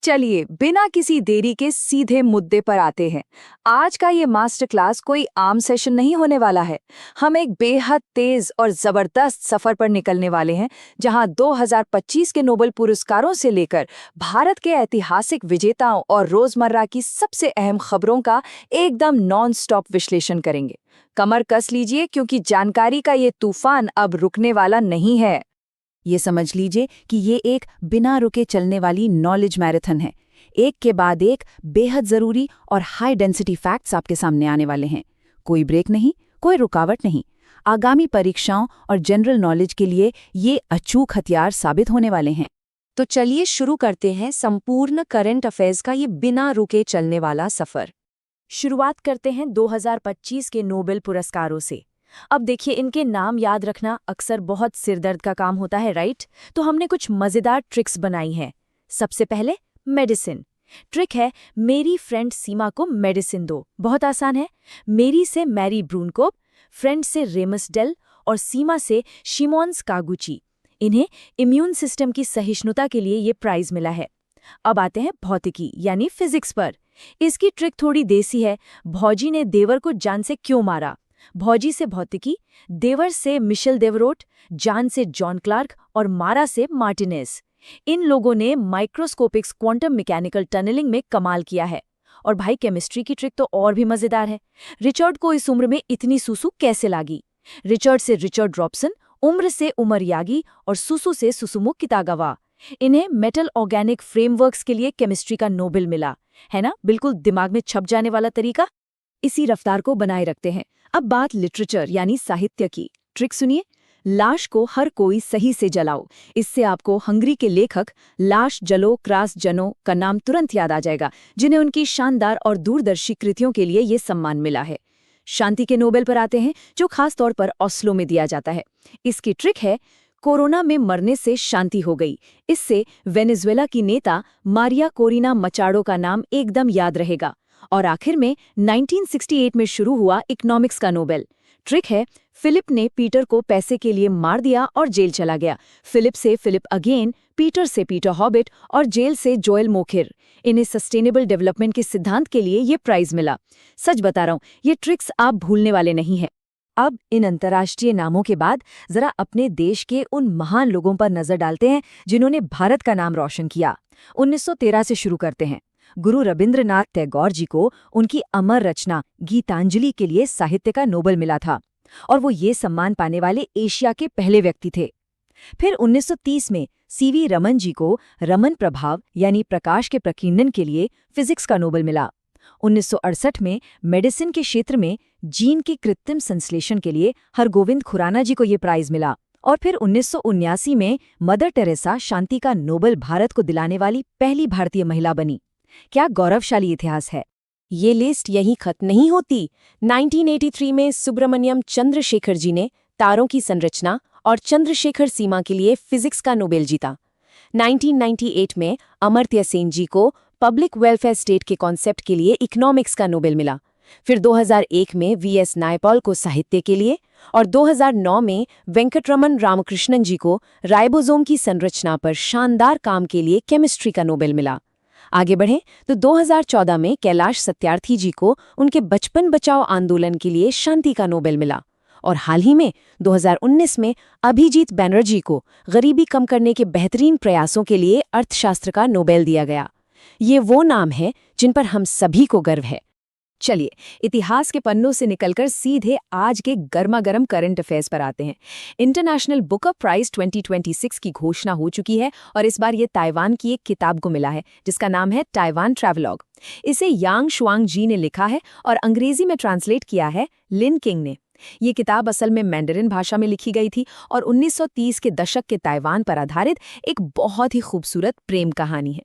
चलिए बिना किसी देरी के सीधे मुद्दे पर आते हैं। आज का ये मास्टर क्लास कोई आम सेशन नहीं होने वाला है। हम एक बेहद तेज और जबरदस्त सफर पर निकलने वाले हैं, जहां 2025 के नोबेल पुरस्कारों से लेकर भारत के ऐतिहासिक विजेताओं और रोजमर्रा की सबसे अहम खबरों का एकदम नॉन स्टॉप विश्लेषण करेंगे। कमर कस लीजिए, क्योंकि जानकारी का ये तूफान अब रुकने वाला नहीं है। ये समझ लीजिए कि ये एक बिना रुके चलने वाली नॉलेज मैराथन है। एक के बाद एक बेहद ज़रूरी और हाई डेंसिटी फैक्ट्स आपके सामने आने वाले हैं। कोई ब्रेक नहीं, कोई रुकावट नहीं। आगामी परीक्षाओं और जनरल नॉलेज के लिए ये अचूक हथियार साबित होने वाले हैं। तो चलिए शुरू करते हैं संपूर्ण करंट अफेयर्स का ये बिना रुके चलने वाला सफर। शुरुआत करते हैं 2025 के नोबेल पुरस्कारों से। अब देखिए, इनके नाम याद रखना अक्सर बहुत सिरदर्द का काम होता है, राइट? तो हमने कुछ मज़ेदार ट्रिक्स बनाई हैं। सबसे पहले मेडिसिन। ट्रिक है, मेरी फ्रेंड सीमा को मेडिसिन दो। बहुत आसान है। मेरी से मैरी ब्रूनकोप, फ्रेंड से रेमस डेल और सीमा से शिमोन्स कागुची। इन्हें इम्यून सिस्टम की सहिष्णुता के लिए ये प्राइज मिला है। अब आते हैं भौतिकी यानी फिजिक्स पर। इसकी ट्रिक थोड़ी देसी है। भौजी ने देवर को जान से क्यों मारा? भौजी से भौतिकी, देवर से मिशेल देवरोट, जान से जॉन क्लार्क और मारा से मार्टिनेज। इन लोगों ने माइक्रोस्कोपिक्स क्वांटम मैकेनिकल टनलिंग में कमाल किया है। और भाई, केमिस्ट्री की ट्रिक तो और भी मजेदार है। रिचर्ड को इस उम्र में इतनी सुसु कैसे लागी? रिचर्ड से रिचर्ड रॉबसन, उम्र से उमर यागी और सुसु से सुसुमु कितागावा। इन्हें मेटल ऑर्गेनिक फ्रेमवर्क्स के लिए केमिस्ट्री का नोबेल मिला है ना? बिल्कुल दिमाग में छप जाने वाला तरीका। इसी रफ्तार को बनाए रखते हैं। अब बात लिटरेचर यानी साहित्य की। ट्रिक सुनिए, लाश को हर कोई सही से जलाओ। इससे आपको हंगरी के लेखक लाश जलो क्रास जनो का नाम तुरंत याद आ जाएगा, जिन्हें उनकी शानदार और दूरदर्शी कृतियों के लिए ये सम्मान मिला है। शांति के नोबेल पर आते हैं, जो खास तौर पर ऑस्लो में दिया जाता है। इसकी ट्रिक है, कोरोना में मरने से शांति हो गई। इससे वेनेजुएला की नेता मारिया कोरिना मचाडो का नाम एकदम याद रहेगा। और आखिर में 1968 में शुरू हुआ इकोनॉमिक्स का नोबेल। ट्रिक है, फिलिप ने पीटर को पैसे के लिए मार दिया और जेल चला गया। फिलिप से फिलिप अगेन, पीटर से पीटर हॉबिट और जेल से जोएल मोखिर। इन्हें सस्टेनेबल डेवलपमेंट के सिद्धांत के लिए ये प्राइज मिला। सच बता रहा हूँ, ये ट्रिक्स आप भूलने वाले नहीं हैं। अब इन अंतर्राष्ट्रीय नामों के बाद जरा अपने देश के उन महान लोगों पर नजर डालते हैं जिन्होंने भारत का नाम रोशन किया। 1913 से शुरू करते हैं। गुरु रविंद्रनाथ टैगोर जी को उनकी अमर रचना गीतांजलि के लिए साहित्य का नोबेल मिला था, और वो ये सम्मान पाने वाले एशिया के पहले व्यक्ति थे। फिर 1930 में सीवी रमन जी को रमन प्रभाव यानी प्रकाश के प्रकीर्णन के लिए फिजिक्स का नोबेल मिला। 1968 में मेडिसिन के क्षेत्र में जीन के कृत्रिम संश्लेषण के लिए हरगोविंद खुराना जी को ये प्राइज मिला। और फिर 1979 में मदर टेरेसा शांति का नोबेल भारत को दिलाने वाली पहली भारतीय महिला बनी। क्या गौरवशाली इतिहास है। ये लिस्ट यहीं खत्म नहीं होती। 1983 में सुब्रमण्यम चंद्रशेखर जी ने तारों की संरचना और चंद्रशेखर सीमा के लिए फिजिक्स का नोबेल जीता। 1998 में अमर्त्य सेन जी को पब्लिक वेलफेयर स्टेट के कॉन्सेप्ट के लिए इकोनॉमिक्स का नोबेल मिला। फिर 2001 में वीएस नायपॉल को साहित्य के लिए, और 2009 में वेंकटरमन रामकृष्णन जी को राइबोसोम की संरचना पर शानदार काम के लिए केमिस्ट्री का नोबेल मिला। आगे बढ़ें तो 2014 में कैलाश सत्यार्थी जी को उनके बचपन बचाओ आंदोलन के लिए शांति का नोबेल मिला। और हाल ही में 2019 में अभिजीत बैनर्जी को गरीबी कम करने के बेहतरीन प्रयासों के लिए अर्थशास्त्र का नोबेल दिया गया। ये वो नाम है जिन पर हम सभी को गर्व है। चलिए, इतिहास के पन्नों से निकलकर सीधे आज के गर्मागर्म करंट अफेयर्स पर आते हैं। इंटरनेशनल बुकर प्राइज 2026 की घोषणा हो चुकी है, और इस बार ये ताइवान की एक किताब को मिला है जिसका नाम है ताइवान ट्रैवलॉग। इसे यांग शुआंग जी ने लिखा है और अंग्रेजी में ट्रांसलेट किया है लिन किंग ने। ये किताब असल में मैंडरिन भाषा में लिखी गई थी और 1930 के दशक के ताइवान पर आधारित एक बहुत ही खूबसूरत प्रेम कहानी है।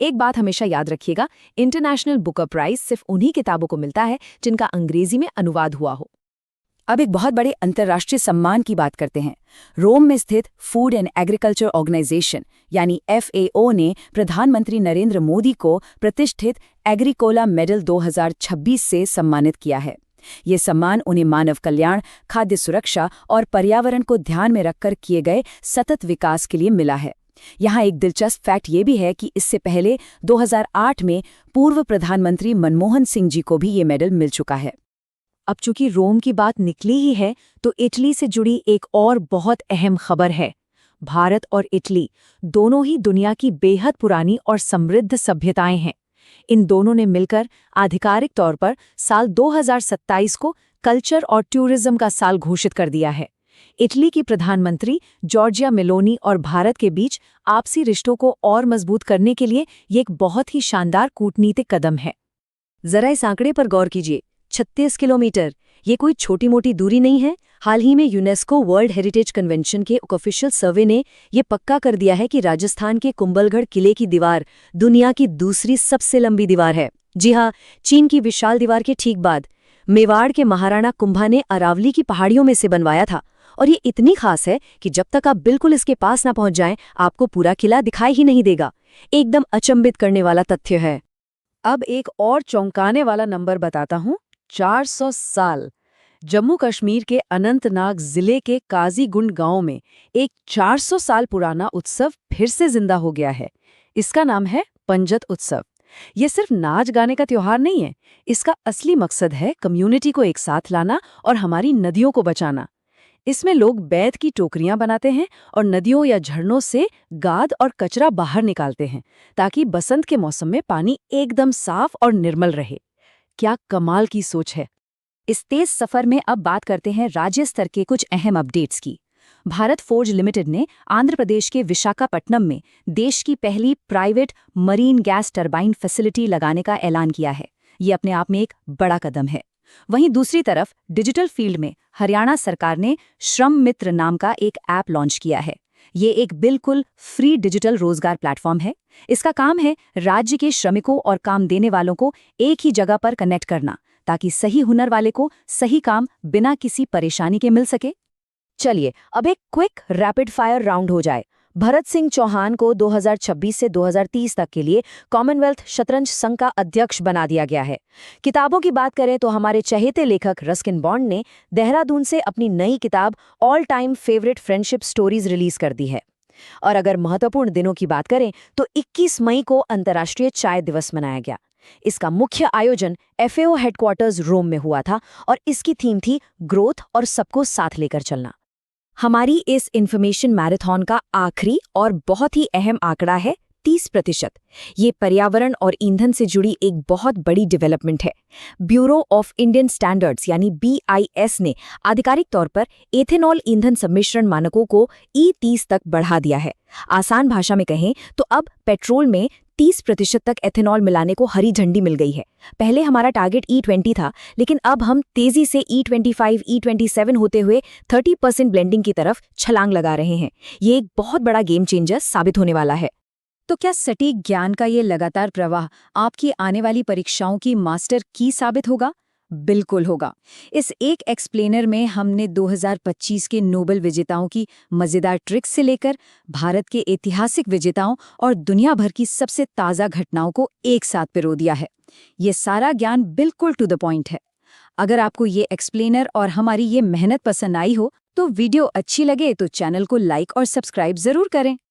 एक बात हमेशा याद रखिएगा, इंटरनेशनल बुकर प्राइज सिर्फ उन्हीं किताबों को मिलता है जिनका अंग्रेजी में अनुवाद हुआ हो। अब एक बहुत बड़े अंतर्राष्ट्रीय सम्मान की बात करते हैं। रोम में स्थित फूड एंड एग्रीकल्चर ऑर्गेनाइजेशन यानी FAO ने प्रधानमंत्री नरेंद्र मोदी को प्रतिष्ठित एग्रीकोला मेडल 2026 से सम्मानित किया है। ये सम्मान उन्हें मानव कल्याण, खाद्य सुरक्षा और पर्यावरण को ध्यान में रखकर किए गए सतत विकास के लिए मिला है। यहाँ एक दिलचस्प फैक्ट ये भी है कि इससे पहले 2008 में पूर्व प्रधानमंत्री मनमोहन सिंह जी को भी ये मेडल मिल चुका है। अब चूंकि रोम की बात निकली ही है तो इटली से जुड़ी एक और बहुत अहम खबर है। भारत और इटली दोनों ही दुनिया की बेहद पुरानी और समृद्ध सभ्यताएं हैं। इन दोनों ने मिलकर आधिकारिक तौर पर साल 2027 को कल्चर और टूरिज्म का साल घोषित कर दिया है। इटली की प्रधानमंत्री जॉर्जिया मेलोनी और भारत के बीच आपसी रिश्तों को और मजबूत करने के लिए ये एक बहुत ही शानदार कूटनीतिक कदम है। जरा इस आंकड़े पर गौर कीजिए, 36 किलोमीटर। ये कोई छोटी मोटी दूरी नहीं है। हाल ही में यूनेस्को वर्ल्ड हेरिटेज कन्वेंशन के एक ऑफिशियल सर्वे ने ये पक्का कर दिया है कि राजस्थान के कुंभलगढ़ किले की दीवार दुनिया की दूसरी सबसे लंबी दीवार है। जी हाँ, चीन की विशाल दीवार के ठीक बाद मेवाड़ के महाराणा कुंभा ने अरावली की पहाड़ियों में से बनवाया था। और ये इतनी खास है कि जब तक आप बिल्कुल इसके पास ना पहुंच जाएं, आपको पूरा किला दिखाई ही नहीं देगा। एकदम अचंभित करने वाला तथ्य है। अब एक और चौंकाने वाला नंबर बताता हूँ, 400 साल। जम्मू कश्मीर के अनंतनाग जिले के काजीगुंड गांव में एक 400 साल पुराना उत्सव फिर से जिंदा हो गया है। इसका नाम है पंजत उत्सव। ये सिर्फ नाच गाने का त्योहार नहीं है, इसका असली मकसद है कम्युनिटी को एक साथ लाना और हमारी नदियों को बचाना। इसमें लोग बैत की टोकरियां बनाते हैं और नदियों या झरनों से गाद और कचरा बाहर निकालते हैं ताकि बसंत के मौसम में पानी एकदम साफ और निर्मल रहे। क्या कमाल की सोच है। इस तेज सफर में अब बात करते हैं राज्य स्तर के कुछ अहम अपडेट्स की। भारत फोर्ज लिमिटेड ने आंध्र प्रदेश के विशाखापट्टनम में देश की पहली private marine gas turbine facility लगाने का ऐलान किया है। ये अपने आप में एक बड़ा कदम है। वहीं दूसरी तरफ डिजिटल फील्ड में हरियाणा सरकार ने श्रम मित्र नाम का एक ऐप लॉन्च किया है। ये एक बिल्कुल फ्री डिजिटल रोजगार प्लेटफॉर्म है। इसका काम है राज्य के श्रमिकों और काम देने वालों को एक ही जगह पर कनेक्ट करना, ताकि सही हुनर वाले को सही काम बिना किसी परेशानी के मिल सके। चलिए अब एक क्विक रैपिड फायर राउंड हो जाए। भरत सिंह चौहान को 2026 से 2030 तक के लिए कॉमनवेल्थ शतरंज संघ का अध्यक्ष बना दिया गया है। किताबों की बात करें तो हमारे चहेते लेखक रस्किन बॉन्ड ने देहरादून से अपनी नई किताब all time favourite friendship stories release कर दी है। और अगर महत्वपूर्ण दिनों की बात करें तो 21 मई को अंतर्राष्ट्रीय चाय दिवस मनाया गया। इसका मुख्य आयोजन FAO हेडक्वार्टर्स रोम में हुआ था और इसकी थीम थी ग्रोथ और सबको साथ लेकर चलना। हमारी इस इन्फॉर्मेशन मैराथन का आखिरी और बहुत ही अहम आंकड़ा है 30%। ये पर्यावरण और ईंधन से जुड़ी एक बहुत बड़ी डेवलपमेंट है। ब्यूरो ऑफ इंडियन स्टैंडर्ड्स यानी BIS ने आधिकारिक तौर पर एथेनॉल ईंधन सम्मिश्रण मानकों को E30 तक बढ़ा दिया है। आसान भाषा में कहें तो अब पेट्रोल में 30% तक एथेनॉल मिलाने को हरी झंडी मिल गई है। पहले हमारा टारगेट E20 था, लेकिन अब हम तेजी से E25, E27 होते हुए 30% ब्लेंडिंग की तरफ छलांग लगा रहे हैं। ये एक बहुत बड़ा गेम चेंजर साबित होने वाला है। तो क्या सटीक ज्ञान का ये लगातार प्रवाह आपकी आने वाली परीक्षाओं की मास्टर की साबित होगा? बिल्कुल होगा। इस एक एक्सप्लेनर में हमने 2025 के नोबेल विजेताओं की मजेदार ट्रिक्स से लेकर भारत के ऐतिहासिक विजेताओं और दुनिया भर की सबसे ताज़ा घटनाओं को एक साथ पिरो दिया है। ये सारा ज्ञान बिल्कुल टू द पॉइंट है। अगर आपको ये एक्सप्लेनर और हमारी ये मेहनत पसंद आई हो तो वीडियो अच्छी लगे तो चैनल को लाइक और सब्सक्राइब जरूर करें।